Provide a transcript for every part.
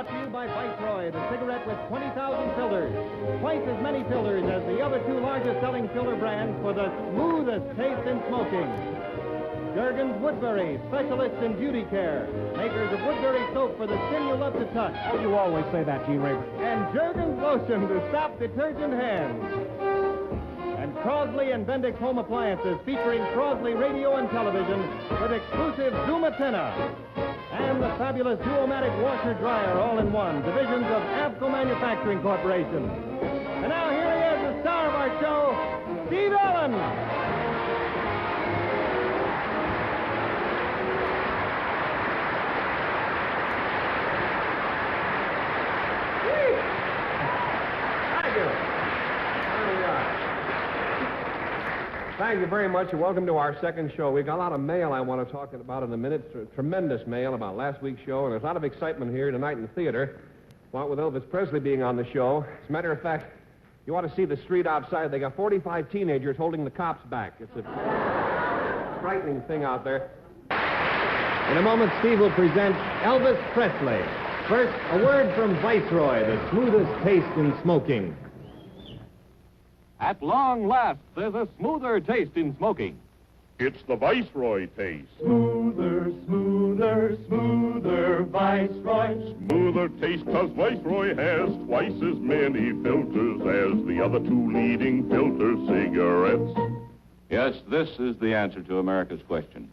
Brought to you by Viceroy, the cigarette with 20,000 fillers. Twice as many fillers as the other two largest selling filler brands for the smoothest taste in smoking. Jergens Woodbury, specialists in beauty care. Makers of Woodbury soap for the skin you love to touch. Oh, you always say that, Gene Rayburn. And Jergens lotion to stop detergent hands. And Crosley and Bendix home appliances featuring Crosley radio and television with exclusive Zoom antenna. And the fabulous Duomatic washer-dryer all-in-one, divisions of Avco Manufacturing Corporation. And now here he is, the star of our show, Steve Allen. Thank you. There we are. Thank you very much, and welcome to our second show. We've got a lot of mail I want to talk about in a minute. Tremendous mail about last week's show, and there's a lot of excitement here tonight in the theater. What with Elvis Presley being on the show. As a matter of fact, you ought to see the street outside. They got 45 teenagers holding the cops back. It's a frightening thing out there. In a moment, Steve will present Elvis Presley. First, a word from Viceroy, the smoothest taste in smoking. At long last, there's a smoother taste in smoking. It's the Viceroy taste. Smoother, smoother, smoother, Viceroy. Smoother taste 'cause Viceroy has twice as many filters as the other two leading filter cigarettes. Yes, this is the answer to America's question.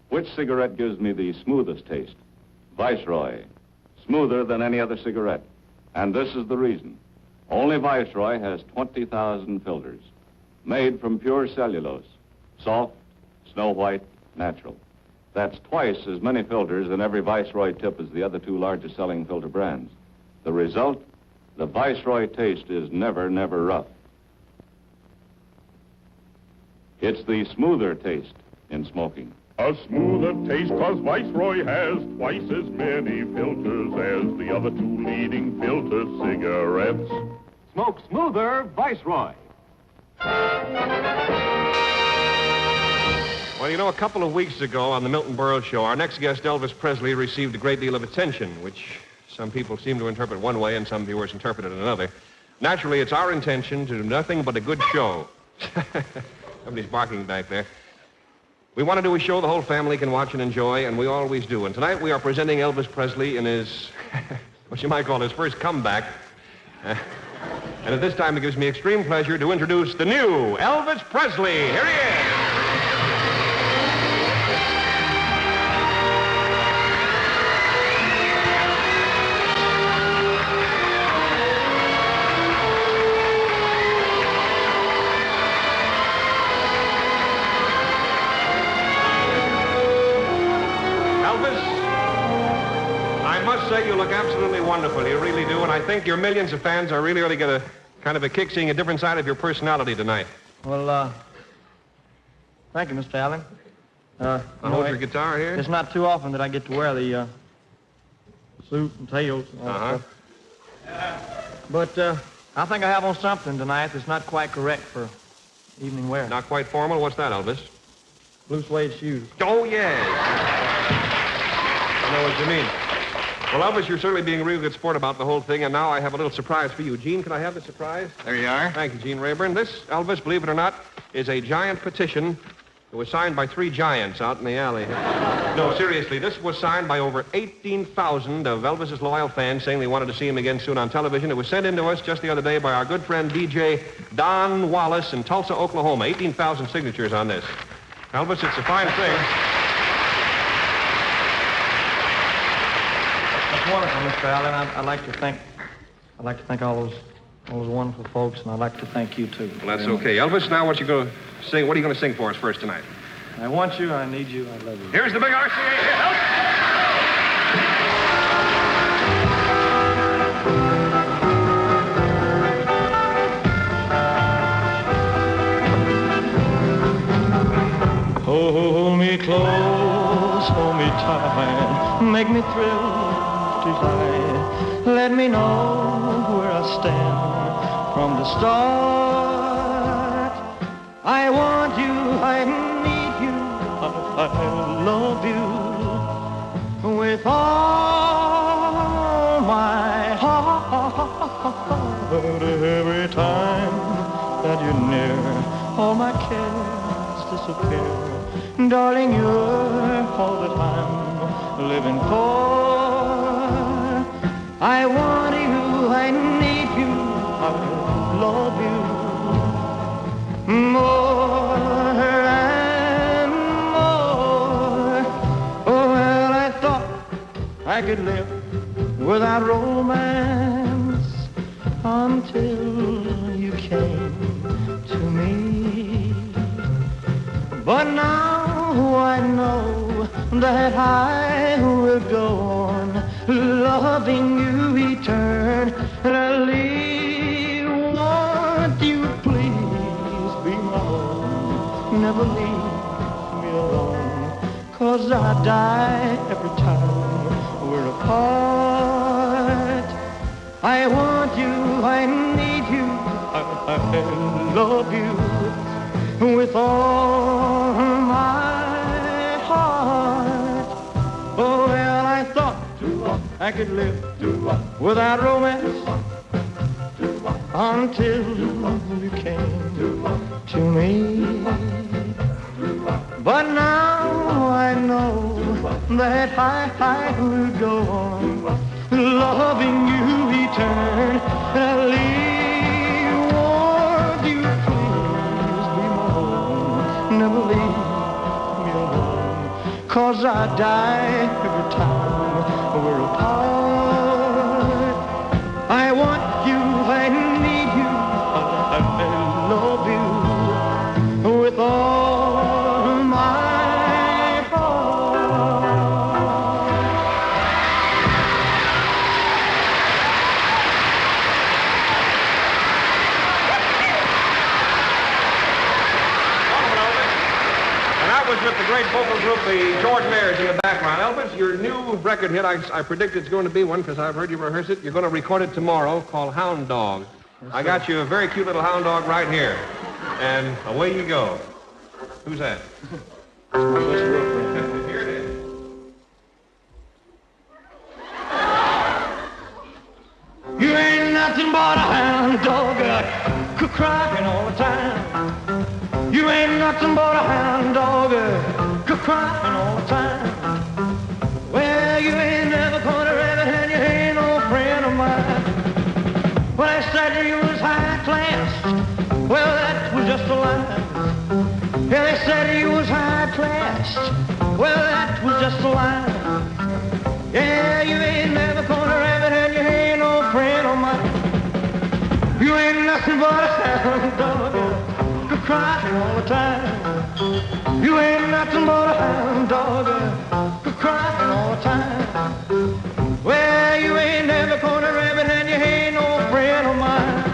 Which cigarette gives me the smoothest taste? Viceroy. Smoother than any other cigarette. And this is the reason. Only Viceroy has 20,000 filters, made from pure cellulose, soft, snow white, natural. That's twice as many filters in every Viceroy tip as the other two largest selling filter brands. The result, the Viceroy taste is never, never rough. It's the smoother taste in smoking. A smoother taste 'cause Viceroy has twice as many filters as the other two leading filter cigarettes. Smoke smoother, Viceroy. Well, you know, a couple of weeks ago on the Milton Berle Show, our next guest, Elvis Presley, received a great deal of attention, which some people seem to interpret one way and some viewers interpret it another. Naturally, it's our intention to do nothing but a good show. Somebody's barking back there. We want to do a show the whole family can watch and enjoy, and we always do. And tonight we are presenting Elvis Presley in his, what you might call his first comeback. And at this time, it gives me extreme pleasure to introduce the new Elvis Presley. Here he is. Say you look absolutely wonderful. You really do, and I think your millions of fans are really going to get a kind of a kick seeing a different side of your personality tonight. Well, thank you, Mr. Allen. Hold your guitar here. It's not too often that I get to wear the suit and tails and all that stuff. But I think I have on something tonight that's not quite correct for evening wear. Not quite formal. What's that, Elvis? Blue suede shoes. Oh, yes. I know what you mean. Well, Elvis, you're certainly being a real good sport about the whole thing, and now I have a little surprise for you. Gene, can I have the surprise? There you are. Thank you, Gene Rayburn. This, Elvis, believe it or not, is a giant petition. It was signed by 3 giants out in the alley. No, seriously, this was signed by over 18,000 of Elvis's loyal fans saying they wanted to see him again soon on television. It was sent in to us just the other day by our good friend DJ Don Wallace in Tulsa, Oklahoma. 18,000 signatures on this. Elvis, it's a fine thing. Wonderful, Mr. Allen. I'd like to thank all those wonderful folks, and I'd like to thank you too. Well, that's okay. Elvis, now what you going to sing? What are you going to sing for us first tonight? I want you, I need you, I love you. Here's the big RCA hit. Hold me close, hold me tight, make me thrill. Let me know where I stand from the start. I want you, I need you, I love you with all my all my cares disappear. Darling, you're all that I'm living for. I want you, I need you, I love you more and more. Oh, well, I thought I could live without romance until you came to me. But now I know that I will go on loving you eternally. Won't you please be my own? Never leave me alone, 'cause I die every time we're apart. I want you, I need you, I love you with all my heart. Oh, well, I thought I could live without romance until you came to me. But now I know that I will go on loving you eternally. Won't you please be my own? Never leave me alone, 'cause I die every time we're apart. I want you, I need you, I love you with all my heart. And that was with the great vocal group, the Jordan Ayers, in the background. Elvis, your new record hit, I predict it's going to be one because I've heard you rehearse it. You're going to record it tomorrow, called Hound Dog. I got you a very cute little hound dog right here. And away you go. Who's that? Here it is. You ain't nothing but a hound dog, crying all the time. You ain't nothing but a hound dog, crying all the time. Well, you ain't never caught a rabbit and you ain't no friend of mine. Well, I said you was high class. Well, that was just a lie. Yeah, they said you was high class. Well, that was just a lie. Yeah, you ain't never caught a rabbit and you ain't no friend of mine. You ain't nothing but a hound dog, crying all the time. You ain't nothing but a hound dog, crying all the time. Well, you ain't never caught a rabbit and you ain't no friend of mine.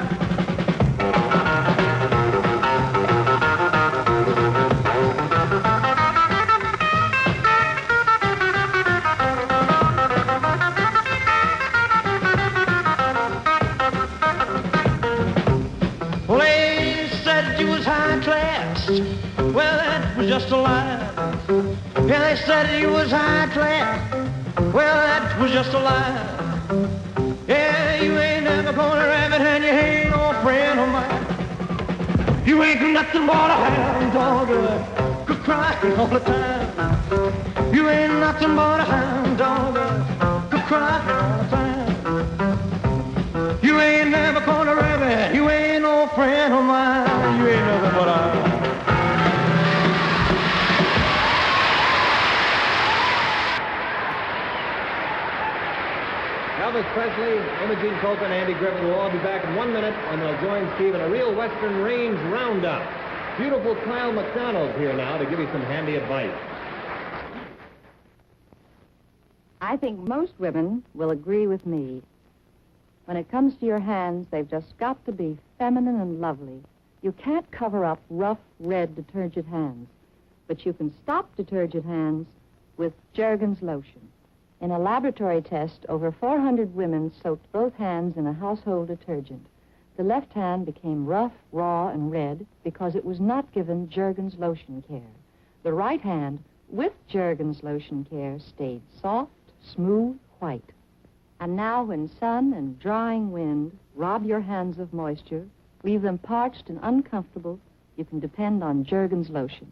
Well, they said you was high class. Well, that was just a lie. Yeah, they said you was high class. Well, that was just a lie. Yeah, you ain't never gonna rabbit and you ain't no friend of mine. You ain't nothing but a hound dog, crying all the time. You ain't nothing but a hound dog, crying all the time. You ain't never gonna rabbit, you ain't no friend of mine. You ain't nothing but a... Elvis Presley, Imogene Coca, and Andy Griffith will all be back in 1 minute, and they'll join Steve in a real Western range roundup. Beautiful Kyle McDonald's here now to give you some handy advice. I think most women will agree with me. When it comes to your hands, they've just got to be feminine and lovely. You can't cover up rough, red detergent hands, but you can stop detergent hands with Jergens lotion. In a laboratory test, over 400 women soaked both hands in a household detergent. The left hand became rough, raw, and red because it was not given Jergens lotion care. The right hand, with Jergens lotion care, stayed soft, smooth, white. And now when sun and drying wind rob your hands of moisture, leave them parched and uncomfortable, you can depend on Jergens lotion.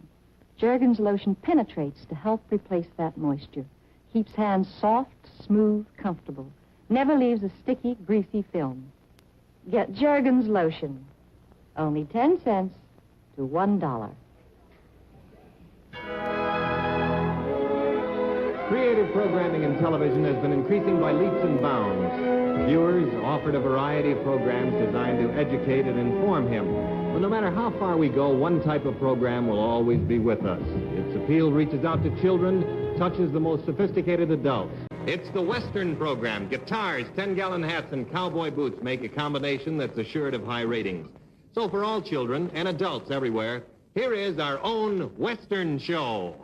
Jergens lotion penetrates to help replace that moisture. Keeps hands soft, smooth, comfortable. Never leaves a sticky, greasy film. Get Jergens lotion. Only 10 cents to $1. Creative programming in television has been increasing by leaps and bounds. Viewers offered a variety of programs designed to educate and inform him. But no matter how far we go, one type of program will always be with us. Its appeal reaches out to children, touches the most sophisticated adults. It's the Western program. Guitars, 10-gallon hats, and cowboy boots make a combination that's assured of high ratings. So for all children and adults everywhere, here is our own Western show.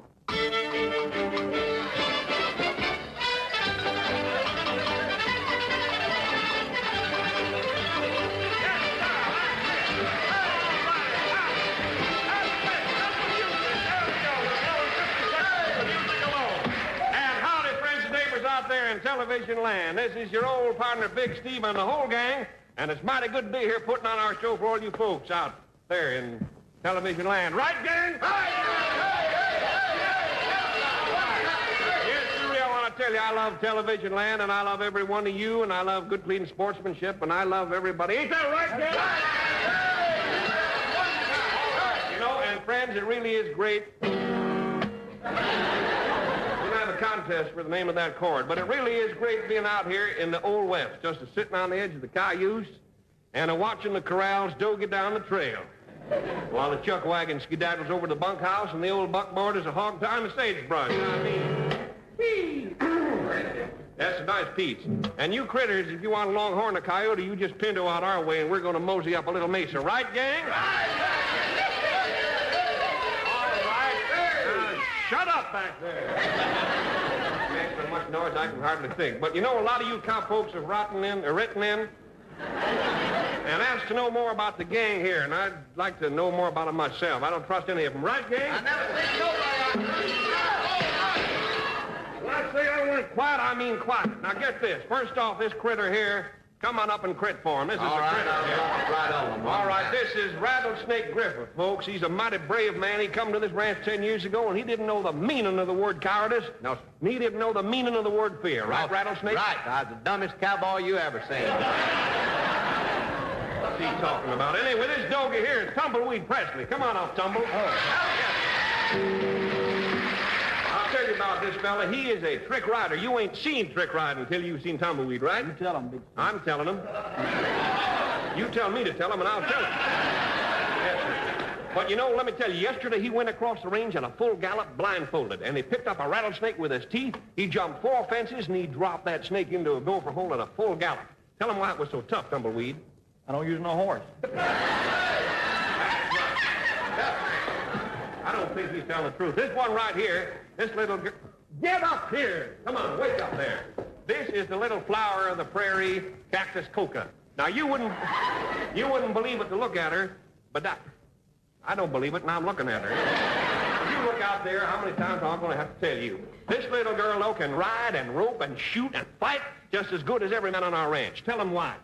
In television land. This is your old partner, Big Steve, and the whole gang, and it's mighty good to be here putting on our show for all you folks out there in television land. Right, gang? Yes, Julie, I want to tell you, I love television land, and I love every one of you, and I love good, clean sportsmanship, and I love everybody. Ain't that right, gang? You know, and friends, it really is great. Contest for the name of that chord, but it really is great being out here in the Old West, just a sitting on the edge of the cayuse and watching the corrals doge down the trail while the chuck wagon skedaddles over the bunkhouse and the old buckboard is a hog tying the sagebrush. I mean, that's a nice piece. And you critters, if you want a longhorn or coyote, you just pinto out our way and we're going to mosey up a little mesa. Right, gang? Right. All right. Shut up back there. Much noise I can hardly think. But you know, a lot of you cowpokes have written in and asked to know more about the gang here, and I'd like to know more about them myself. I don't trust any of them. Right, gang? I never seen nobody. When I say I want quiet, I mean quiet. Now get this. First off, this critter here, come on up and crit for him. This is a critter. Right on. All right, this is Rattlesnake Griffith, folks. He's a mighty brave man. He come to this ranch 10 years ago, and he didn't know the meaning of the word cowardice. No, sir. And he didn't know the meaning of the word fear. Right, Rattlesnake? Right. I was the dumbest cowboy you ever seen. What's he talking about? Anyway, this doggy here is Tumbleweed Presley. Come on up, Tumble. I'll tell you about this fella. He is a trick rider. You ain't seen trick riding until you've seen Tumbleweed, right? You tell him, Big Steve. I'm telling him. You tell me to tell him, and I'll tell him. Yes, sir. But you know, let me tell you, yesterday he went across the range at a full gallop blindfolded, and he picked up a rattlesnake with his teeth. He jumped 4 fences, and he dropped that snake into a gopher hole at a full gallop. Tell him why it was so tough, Tumbleweed. I don't use no horse. I don't think he's telling the truth. This one right here, this little girl... Get up here! Come on, wake up there. This is the little flower of the prairie, Cactus coca. Now, you wouldn't believe it to look at her, but I don't believe it, and I'm looking at her. If you look out there, how many times I'm going to have to tell you? This little girl, though, can ride and rope and shoot and fight just as good as every man on our ranch. Tell him why.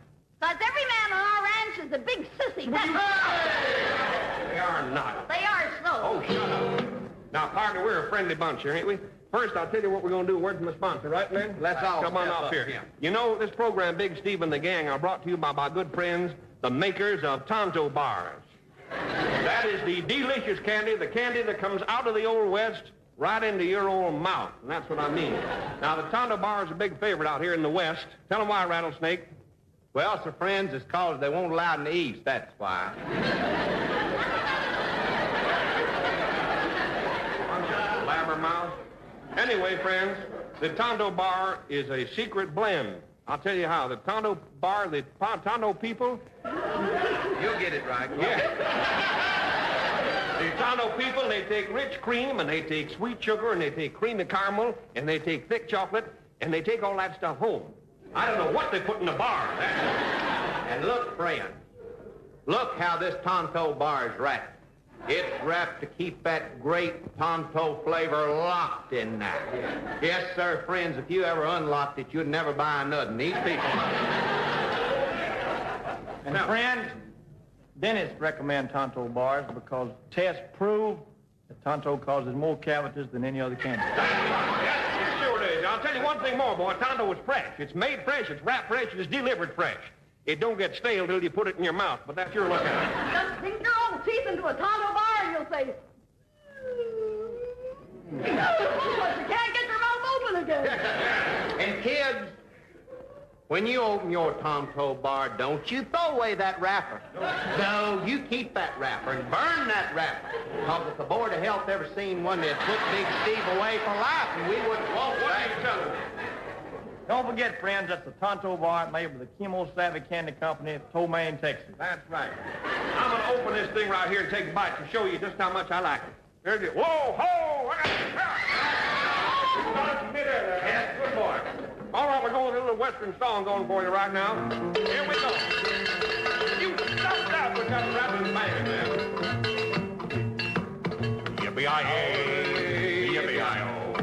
Because every man on our ranch is a big sissy. They are not. They are so. Oh, shut up. Now, partner, we're a friendly bunch here, ain't we? First, I'll tell you what we're going to do. Word from the sponsor, right, Lynn? Let's all come on step up here. Yeah. You know, this program, Big Steve and the Gang, are brought to you by my good friends, the makers of Tonto Bars. That is the delicious candy, the candy that comes out of the Old West right into your old mouth, and that's what I mean. Now, the Tonto Bar is a big favorite out here in the West. Tell them why, Rattlesnake. Well, sir, friends, it's cause they won't allow it in the East, that's why. Blabbermouth. Anyway, friends, the Tonto Bar is a secret blend. I'll tell you how. The Tonto Bar, the Tonto people... You'll get it right. Yeah. The Tonto people, they take rich cream, and they take sweet sugar, and they take creamy caramel, and they take thick chocolate, and they take all that stuff home. I don't know what they put in the bar. And look, friend, look how this Tonto Bar is wrapped. It's wrapped to keep that great Tonto flavor locked in there. Yes, sir, friends, if you ever unlocked it, you'd never buy nothing. These people... And friends, dentists recommend Tonto bars because tests prove that Tonto causes more cavities than any other candy. Yes, it sure is. I'll tell you one thing more, boy. Tonto is fresh. It's made fresh, it's wrapped fresh, and it's delivered fresh. It don't get stale till you put it in your mouth, but that's your look at it. Just sink your old teeth into a Tonto bar and you'll say, but you can't get your mouth open again. And kids, when you open your Tonto bar, don't you throw away that wrapper. No, you keep that wrapper and burn that wrapper. Because if the Board of Health ever seen one, they'd put Big Steve away for life, and we wouldn't want that. Don't forget, friends, that's the Tonto bar made with the Chemo Savvy Candy Company at Tomaine, Texas. That's right. I'm going to open this thing right here and take a bite to show you just how much I like it. There's it. Whoa, ho! I got it. Got it midair there. Yes, good boy. All right, we're going to a little Western song going for you right now. Here we go. You stop that. We got a rapping band there. Yippee-yi-yay, yippee-yi-oh.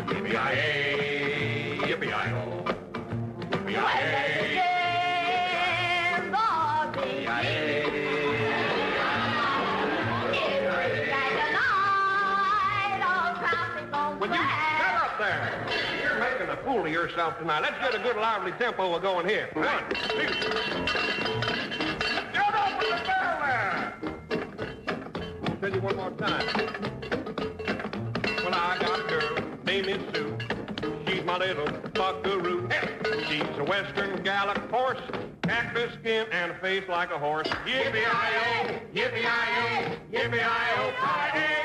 Yippee-yi-yay, yippee-yi-oh. Yippee-yi-yay. Will you shut up there? You're making a fool of yourself tonight. Let's get a good lively tempo going here. 1, 2. Shut up with the bell there! I'll tell you one more time. Well, I got a girl, name is Sue. She's my little buckaroo. She's a western gallop horse, cactus skin and a face like a horse. Yippee-yi-oh, yippee-yi-oh, yippee-yi-oh, hi-hey,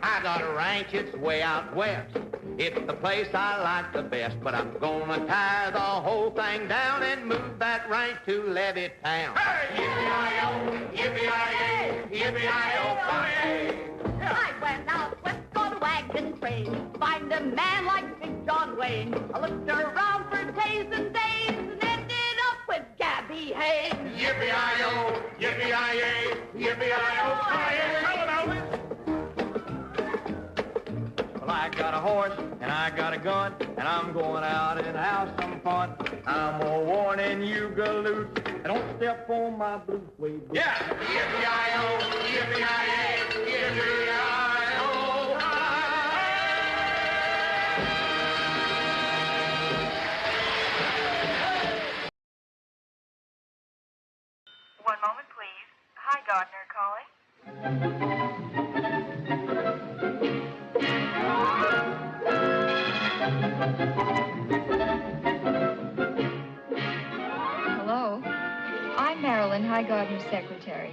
I got a ranch, it's way out west. It's the place I like the best, but I'm gonna tie the whole thing down and move that ranch to Levittown. Hey! Yippee-yi-oh, yippee-yi-yay, yippee-yi-oh, hi-hey. I went out west on a wagon train, find a man like Big John Wayne. I looked around for days and days and ended up with Gabby Hayes. Yippee-yi-oh, yippee-yi-yay, yippee-yi-oh, hi-hey. Tell it, Elvis. Well, I got a horse and I got a gun and I'm going out and have some fun. I'm a warning you, galoot. Don't step on my blue suede boot. Yeah! Yippee-yi-oh, yippee-yi-yay, yippee-yi-oh, hi-hey. One moment, please. Hi, Gardner Calling. Hello. I'm Marilyn, High Gardner's secretary.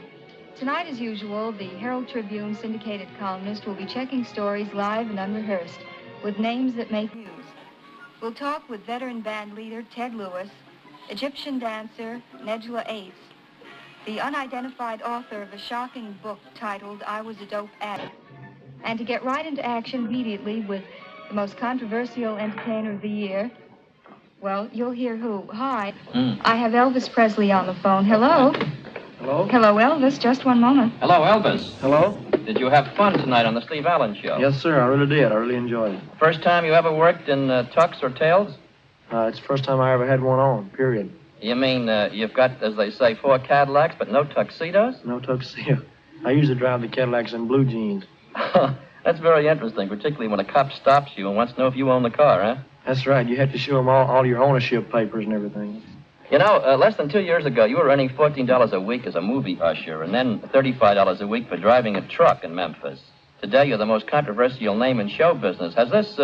Tonight, as usual, the Herald Tribune syndicated columnist will be checking stories live and unrehearsed with names that make news. We'll talk with veteran band leader Ted Lewis, Egyptian dancer Nejla Ace, the unidentified author of a shocking book titled I Was a Dope Addict. And to get right into action immediately with the most controversial entertainer of the year, well, you'll hear who. Hi. I have Elvis Presley on the phone. Hello. Hello? Hello, Elvis. Just one moment. Hello, Elvis. Hello? Did you have fun tonight on the Steve Allen show? Yes, sir. I really did. I really enjoyed it. First time you ever worked in tux or tails? It's the first time I ever had one on, period. You mean you've got, as they say, 4 Cadillacs, but no tuxedos? No tuxedo. I usually drive the Cadillacs in blue jeans. That's very interesting, particularly when a cop stops you and wants to know if you own the car, huh? That's right. You have to show them all your ownership papers and everything. You know, less than 2 years ago, you were earning $14 a week as a movie usher and then $35 a week for driving a truck in Memphis. Today, you're the most controversial name in show business. Has this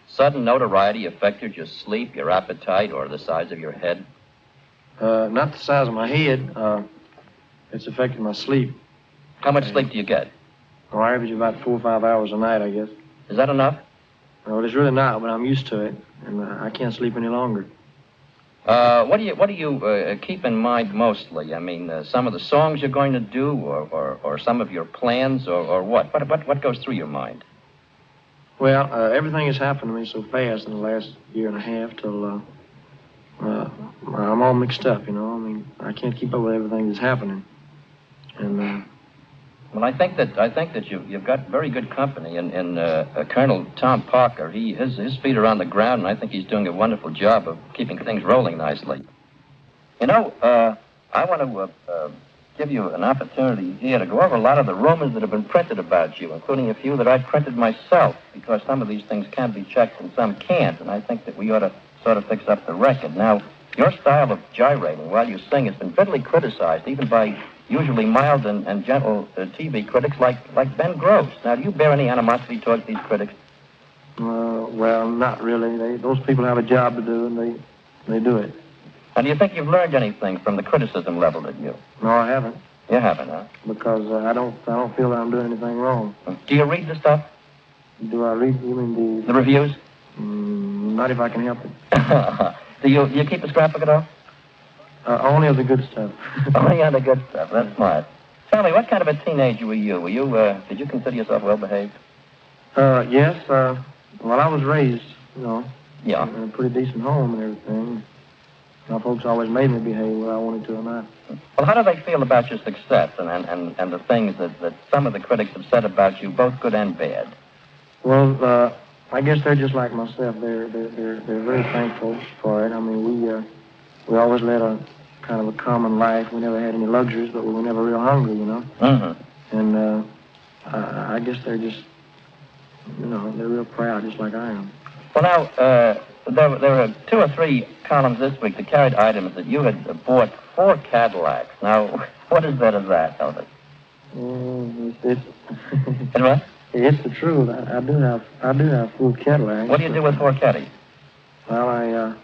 sudden notoriety affected your sleep, your appetite, or the size of your head? Not the size of my head. It's affected my sleep. How much sleep do you get? Oh, I average about 4 or 5 hours a night, I guess. Is that enough? Well, it's really not, but I'm used to it, and I can't sleep any longer. What do you keep in mind mostly? I mean, some of the songs you're going to do, or some of your plans, or what? What goes through your mind? Well, everything has happened to me so fast in the last year and a half till I'm all mixed up, you know. I mean, I can't keep up with everything that's happening. And Well, I think that you've got very good company in Colonel Tom Parker. His feet are on the ground, and I think he's doing a wonderful job of keeping things rolling nicely. You know, I want to give you an opportunity here to go over a lot of the rumors that have been printed about you, including a few that I've printed myself, because some of these things can be checked and some can't, and I think that we ought to sort of fix up the record. Now, your style of gyrating while you sing has been bitterly criticized, even by usually mild and gentle TV critics like Ben Gross. Now, do you bear any animosity towards these critics? Well, not really. Those people have a job to do, and they do it. Now, do you think you've learned anything from the criticism leveled at you? No, I haven't. You haven't, huh? Because I don't feel that I'm doing anything wrong. Do you read the stuff? Do I read? You mean the reviews? Not if I can help it. Do you keep a scrapbook at all? Only of the good stuff. Only on the good stuff. That's smart. Tell me, what kind of a teenager were you? Did you consider yourself well-behaved? Yes. Well, I was raised, Yeah. in a pretty decent home and everything. My folks always made me behave whether I wanted to or not. Well, how do they feel about your success and the things that some of the critics have said about you, both good and bad? Well, I guess they're just like myself. They're very thankful for it. I mean, we always led a kind of a common life. We never had any luxuries, but we were never real hungry, Mm-hmm. And I guess they're just, they're real proud, just like I am. Well, now, there were 2 or 3 columns this week that carried items that you had bought 4 Cadillacs. Now, what is that of that, Elvis? It's what? It's the truth. I do have 4 Cadillacs. What do you do with 4 Caddies? Well, I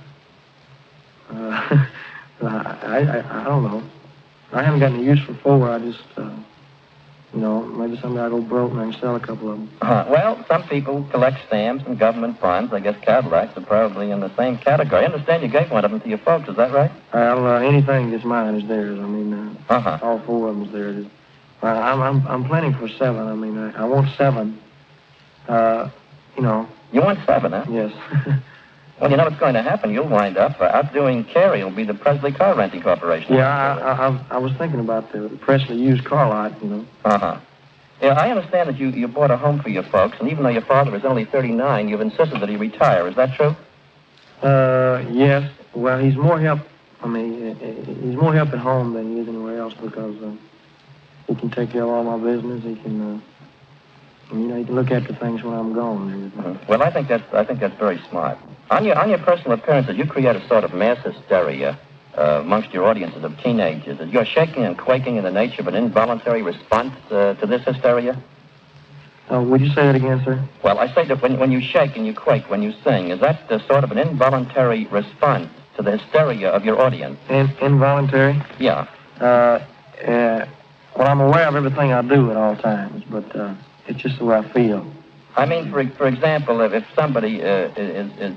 don't know. I haven't got any use for 4. I just, maybe someday I'll go broke and I can sell a couple of them. Well, some people collect stamps and government bonds. I guess Cadillacs are probably in the same category. I understand you gave one of them to your folks. Is that right? Well, anything that's mine is theirs. I mean, all 4 of them is theirs. I'm planning for 7. I mean, I want 7. You want 7, huh? Yes. Well, you know what's going to happen. You'll wind up outdoing Carey. It'll be the Presley Car Renting Corporation. Yeah, I was thinking about the Presley used car lot, Uh-huh. Yeah, I understand that you bought a home for your folks, and even though your father is only 39, you've insisted that he retire. Is that true? Yes. Well, he's more help. I mean, he's more help at home than he is anywhere else because he can take care of all my business. He can, he can look after things when I'm gone and everything. Well, I think that's very smart. On your personal appearances, you create a sort of mass hysteria amongst your audiences of teenagers. You're shaking and quaking in the nature of an involuntary response to this hysteria? Would you say that again, sir? Well, I say that when you shake and you quake when you sing, is that sort of an involuntary response to the hysteria of your audience? Involuntary? Yeah. Well, I'm aware of everything I do at all times, but it's just the way I feel. I mean, for example, if somebody is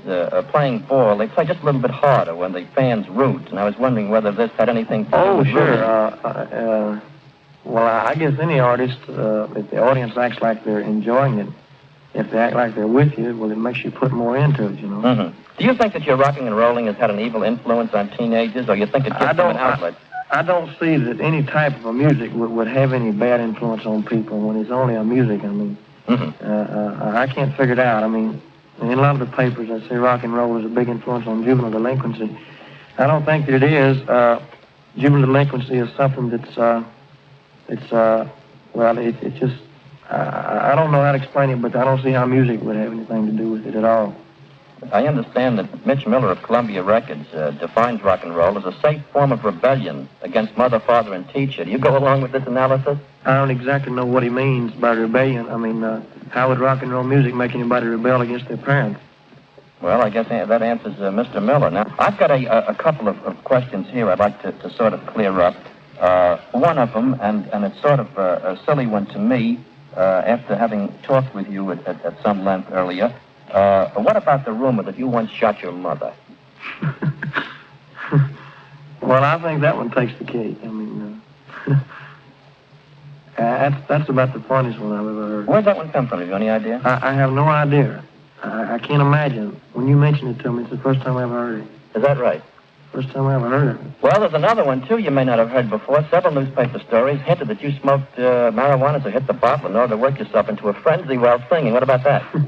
playing ball, they play just a little bit harder when the fans root, and I was wondering whether this had anything to do with sure. Well, I guess any artist, if the audience acts like they're enjoying it, if they act like they're with you, well, it makes you put more into it, Mm-hmm. Do you think that your rocking and rolling has had an evil influence on teenagers, or you think it gives them an outlet? I don't see that any type of a music would have any bad influence on people when it's only a music. I mean, I can't figure it out. I mean, in a lot of the papers, I say rock and roll is a big influence on juvenile delinquency. I don't think that it is. Juvenile delinquency is something that's, it's just, I don't know how to explain it, but I don't see how music would have anything to do with it at all. I understand that Mitch Miller of Columbia Records defines rock and roll as a safe form of rebellion against mother, father, and teacher. Do you go along with this analysis? I don't exactly know what he means by rebellion. I mean, how would rock and roll music make anybody rebel against their parents? Well, I guess that answers Mr. Miller. Now, I've got a couple of questions here I'd like to sort of clear up. One of them, and it's sort of a silly one to me, after having talked with you at some length earlier. What about the rumor that you once shot your mother? Well, I think that one takes the cake. I mean, that's about the funniest one I've ever heard. Where'd that one come from? Have you any idea? I have no idea. I can't imagine. When you mentioned it to me, it's the first time I've heard it. Is that right? First time I ever heard of it. Well, there's another one, too, you may not have heard before. Several newspaper stories hinted that you smoked marijuana to hit the bottle in order to work yourself into a frenzy while singing. What about that? I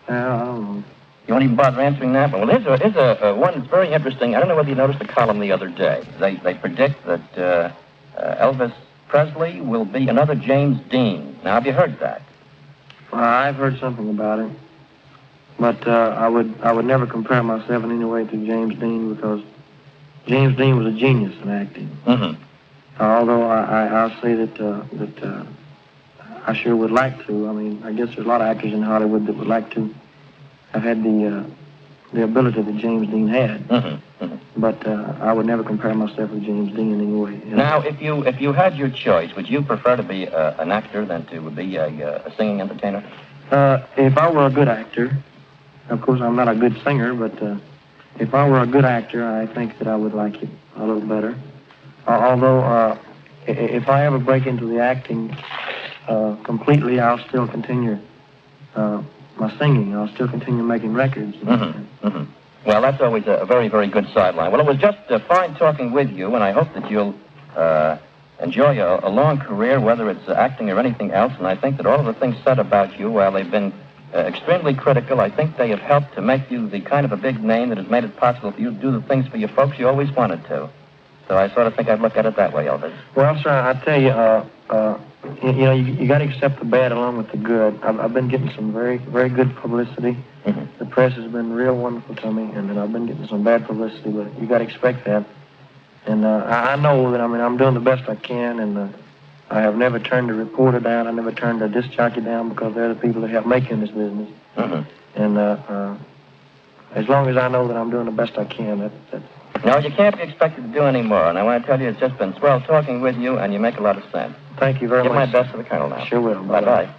don't know. You won't even bother answering that one. Well, here's a one that's very interesting. I don't know whether you noticed the column the other day. They predict that Elvis Presley will be another James Dean. Now, have you heard that? I've heard something about it. But I would never compare myself in any way to James Dean because James Dean was a genius in acting. Mm-hmm. Although I'll say that I sure would like to. I mean, I guess there's a lot of actors in Hollywood that would like to have had the ability that James Dean had. Mm-hmm. Mm-hmm. But I would never compare myself with James Dean in any way. Now, if you had your choice, would you prefer to be an actor than to be a singing entertainer? If I were a good actor, of course I'm not a good singer, but if I were a good actor, I think that I would like it a little better. Although, if I ever break into the acting completely, I'll still continue my singing. I'll still continue making records. Mm-hmm. Mm-hmm. Well, that's always a very, very good sideline. Well, it was just fine talking with you, and I hope that you'll enjoy a long career, whether it's acting or anything else. And I think that all of the things said about you, while they've been extremely critical, I think they have helped to make you the kind of a big name that has made it possible for you to do the things for your folks you always wanted to. So I sort of think I'd look at it that way, Elvis. Well, sir, I tell you, you got to accept the bad along with the good. I've been getting some very, very good publicity. Mm-hmm. The press has been real wonderful to me, and then I've been getting some bad publicity, but you got to expect that. And I know that, I'm doing the best I can, and I have never turned a reporter down. I never turned a disc jockey down because they're the people that help make in this business. Mm-hmm. And as long as I know that I'm doing the best I can, that's... No, you can't be expected to do any more. And I want to tell you, it's just been swell talking with you, and you make a lot of sense. Thank you very much. Give my best to the Colonel now. Sure will. Bye-bye.